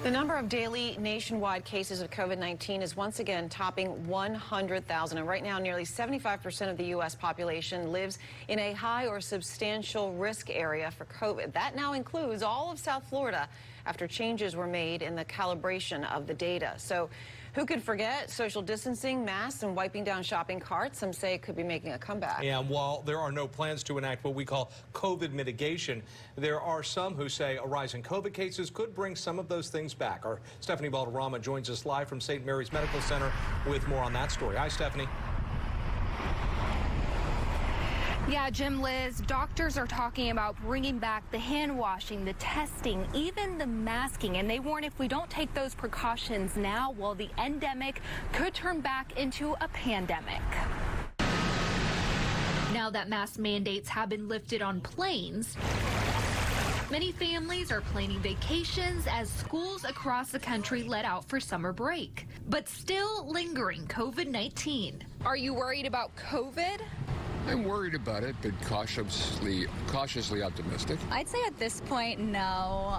The number of daily nationwide cases of COVID-19 is once again topping 100,000. And right now, nearly 75% of the U.S. population lives in a high or substantial risk area for COVID. That now includes all of South Florida after changes were made in the calibration of the data. So who could forget social distancing, masks, and wiping down shopping carts? Some say it could be making a comeback. And while there are no plans to enact what we call COVID mitigation, there are some who say a rise in COVID cases could bring some of those things back. Our Stephanie Valderrama joins us live from St. Mary's Medical Center with more on that story. Hi, Stephanie. Yeah, Jim, Liz, doctors are talking about bringing back the hand washing, the testing, even the masking. And they warn if we don't take those precautions now, well, the endemic could turn back into a pandemic. Now that mask mandates have been lifted on planes, many families are planning vacations as schools across the country let out for summer break. But still lingering COVID-19. Are you worried about COVID? I'm worried about it, but cautiously optimistic. I'd say at this point, no.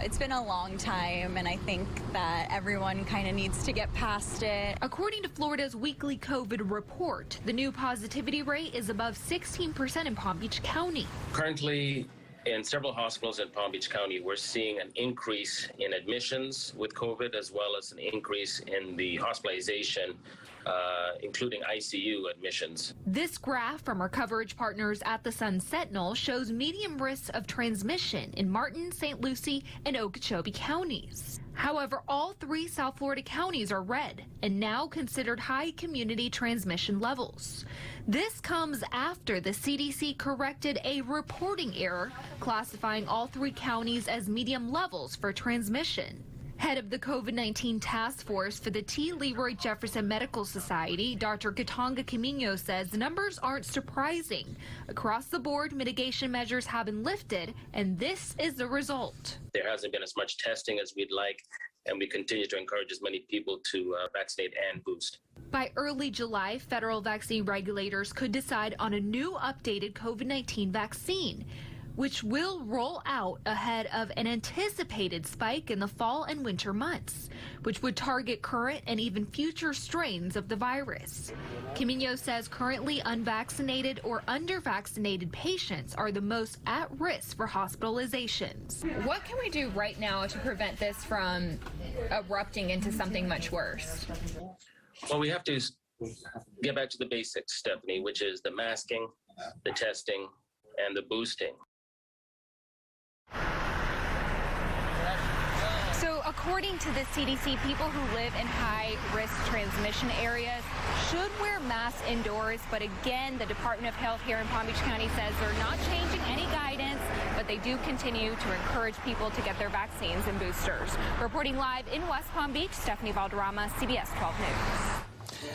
It's been a long time, and I think that everyone kind of needs to get past it. According to Florida's weekly COVID report, the new positivity rate is above 16% in Palm Beach County. Currently, in several hospitals in Palm Beach County, we're seeing an increase in admissions with COVID, as well as an increase in the hospitalization, including ICU admissions. This graph from our coverage partners at the Sun Sentinel shows medium risks of transmission in Martin, St. Lucie, and Okeechobee counties. However, all three South Florida counties are red and now considered high community transmission levels. This comes after the CDC corrected a reporting error, classifying all three counties as medium levels for transmission. Head of the COVID-19 task force for the T. Leroy Jefferson Medical Society, Dr. Kitonga Kiminyo, says the numbers aren't surprising. Across the board, mitigation measures have been lifted, and this is the result. There hasn't been as much testing as we'd like, and we continue to encourage as many people to vaccinate and boost. By early July, federal vaccine regulators could decide on a new updated COVID-19 vaccine, which will roll out ahead of an anticipated spike in the fall and winter months, which would target current and even future strains of the virus. Kiminyo says currently unvaccinated or under-vaccinated patients are the most at risk for hospitalizations. What can we do right now to prevent this from erupting into something much worse? Well, we have to get back to the basics, Stephanie, which is the masking, the testing, and the boosting. So according to the CDC, people who live in high-risk transmission areas should wear masks indoors. But again, the Department of Health here in Palm Beach County says they're not changing any guidance, but they do continue to encourage people to get their vaccines and boosters. Reporting live in West Palm Beach, Stephanie Valderrama, CBS 12 News.